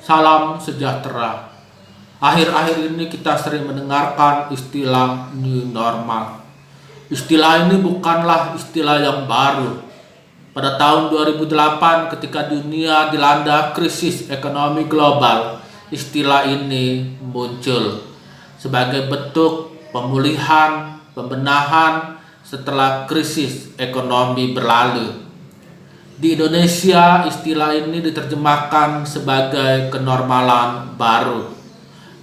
Salam sejahtera. Akhir-akhir ini kita sering mendengarkan istilah new normal. Istilah ini bukanlah istilah yang baru. Pada tahun 2008 ketika dunia dilanda krisis ekonomi global, istilah ini muncul sebagai bentuk pemulihan, pembenahan setelah krisis ekonomi berlalu. Di Indonesia, istilah ini diterjemahkan sebagai kenormalan baru.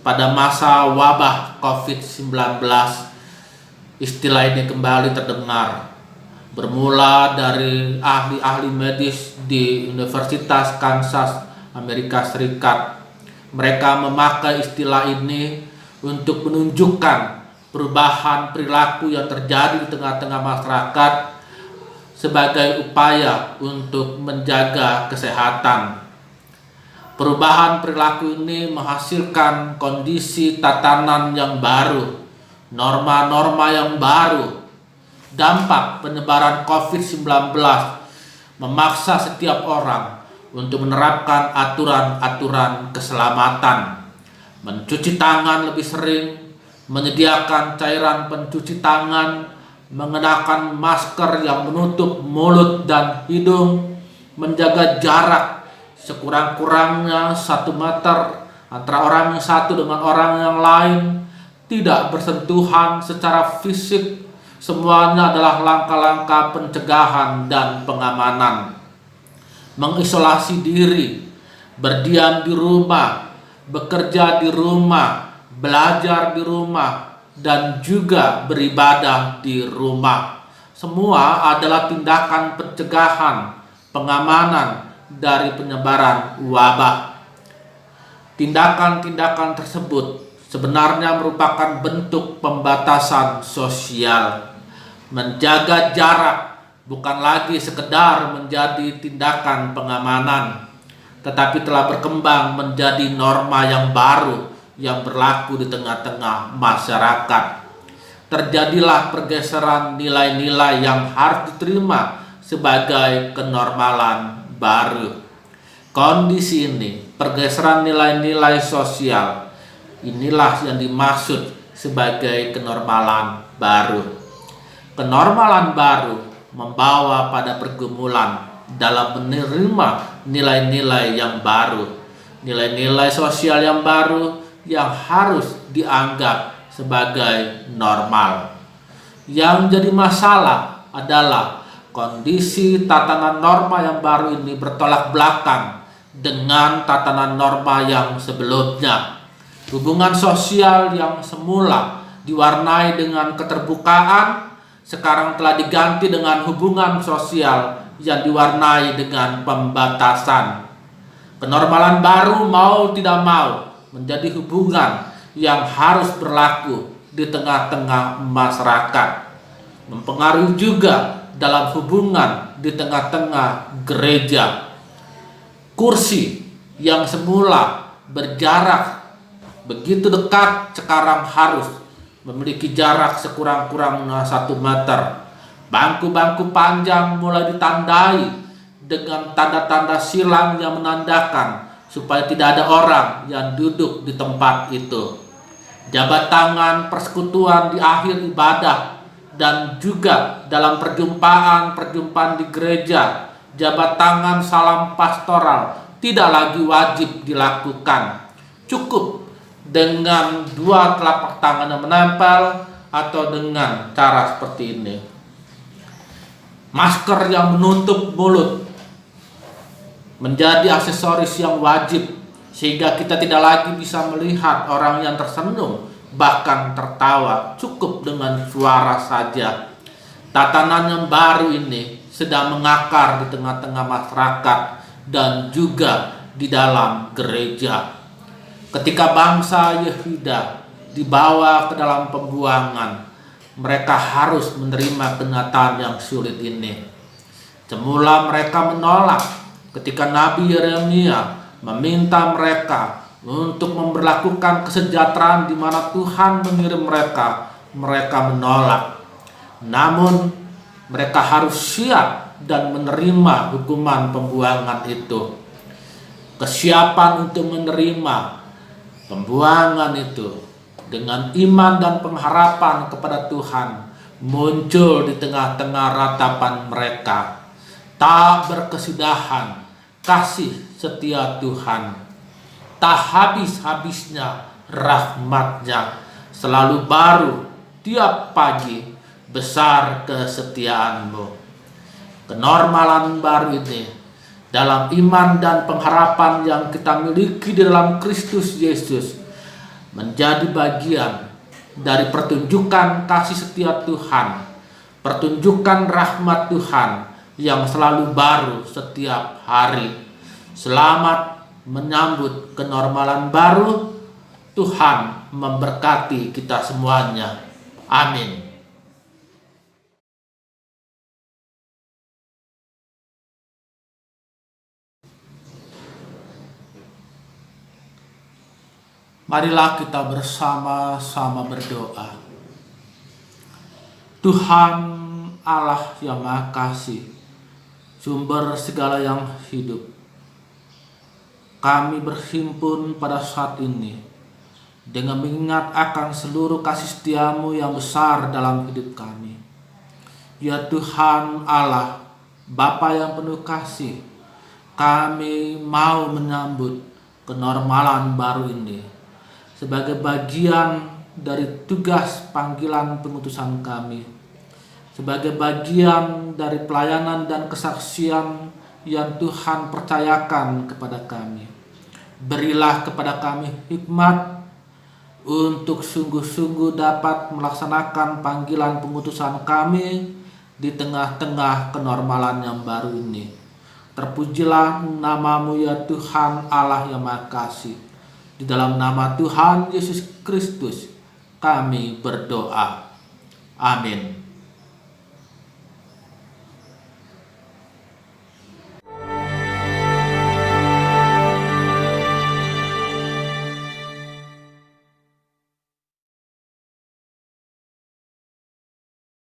Pada masa wabah COVID-19, istilah ini kembali terdengar. Bermula dari ahli-ahli medis di Universitas Kansas, Amerika Serikat. Mereka memakai istilah ini untuk menunjukkan perubahan perilaku yang terjadi di tengah-tengah masyarakat sebagai upaya untuk menjaga kesehatan. Perubahan perilaku ini menghasilkan kondisi tatanan yang baru, norma-norma yang baru. Dampak penyebaran COVID-19 memaksa setiap orang untuk menerapkan aturan-aturan keselamatan, mencuci tangan lebih sering, menyediakan cairan pencuci tangan, mengenakan masker yang menutup mulut dan hidung, menjaga jarak sekurang-kurangnya 1 meter antara orang yang satu dengan orang yang lain, tidak bersentuhan secara fisik. Semuanya adalah langkah-langkah pencegahan dan pengamanan. Mengisolasi diri, berdiam di rumah, bekerja di rumah, belajar di rumah, dan juga beribadah di rumah. Semua adalah tindakan pencegahan, pengamanan dari penyebaran wabah. Tindakan-tindakan tersebut sebenarnya merupakan bentuk pembatasan sosial. Menjaga jarak bukan lagi sekedar menjadi tindakan pengamanan, tetapi telah berkembang menjadi norma yang baru yang berlaku di tengah-tengah masyarakat. Terjadilah pergeseran nilai-nilai yang harus diterima sebagai kenormalan baru. Kondisi ini, pergeseran nilai-nilai sosial, inilah yang dimaksud sebagai kenormalan baru. Kenormalan baru membawa pada pergumulan dalam menerima nilai-nilai yang baru, nilai-nilai sosial yang baru yang harus dianggap sebagai normal. Yang jadi masalah adalah kondisi tatanan norma yang baru ini bertolak belakang dengan tatanan norma yang sebelumnya. Hubungan sosial yang semula diwarnai dengan keterbukaan sekarang telah diganti dengan hubungan sosial yang diwarnai dengan pembatasan. Kenormalan baru mau tidak mau menjadi hubungan yang harus berlaku di tengah-tengah masyarakat. Mempengaruhi juga dalam hubungan di tengah-tengah gereja. Kursi yang semula berjarak begitu dekat sekarang harus memiliki jarak sekurang-kurangnya 1 meter. Bangku-bangku panjang mulai ditandai dengan tanda-tanda silang yang menandakan supaya tidak ada orang yang duduk di tempat itu. Jabat tangan persekutuan di akhir ibadah dan juga dalam perjumpaan di gereja, jabat tangan salam pastoral tidak lagi wajib dilakukan. Cukup dengan 2 telapak tangan yang menempel atau dengan cara seperti ini. Masker yang menutup mulut menjadi aksesoris yang wajib, sehingga kita tidak lagi bisa melihat orang yang tersenyum, bahkan tertawa, cukup dengan suara saja. Tatanan yang baru ini sedang mengakar di tengah-tengah masyarakat dan juga di dalam gereja. Ketika bangsa Yehuda dibawa ke dalam pembuangan, mereka harus menerima kenyataan yang sulit ini. Semula mereka menolak ketika Nabi Yeremia meminta mereka untuk memberlakukan kesejahteraan di mana Tuhan mengirim mereka, mereka menolak. Namun mereka harus siap dan menerima hukuman pembuangan itu. kesiapan untuk menerima pembuangan itu dengan iman dan pengharapan kepada Tuhan muncul di tengah-tengah ratapan mereka. Tak berkesudahan kasih setia Tuhan, tak habis-habisnya rahmat-Nya, selalu baru tiap pagi, besar kesetiaan-Mu. Kenormalan baru ini dalam iman dan pengharapan yang kita miliki di dalam Kristus Yesus menjadi bagian dari pertunjukan kasih setia Tuhan, pertunjukan rahmat Tuhan yang selalu baru setiap hari. Selamat menyambut kenormalan baru. Tuhan memberkati kita semuanya. Amin. Marilah kita bersama-sama berdoa. Tuhan Allah yang Maha Kasih, sumber segala yang hidup, kami berhimpun pada saat ini dengan mengingat akan seluruh kasih setia-Mu yang besar dalam hidup kami. Ya Tuhan Allah, Bapa yang penuh kasih, kami mau menyambut kenormalan baru ini sebagai bagian dari tugas panggilan pengutusan kami, sebagai bagian dari pelayanan dan kesaksian yang Tuhan percayakan kepada kami. Berilah kepada kami hikmat untuk sungguh-sungguh dapat melaksanakan panggilan pengutusan kami di tengah-tengah kenormalan yang baru ini. Terpujilah nama-Mu ya Tuhan Allah yang Maha Kasih. Di dalam nama Tuhan Yesus Kristus kami berdoa. Amin.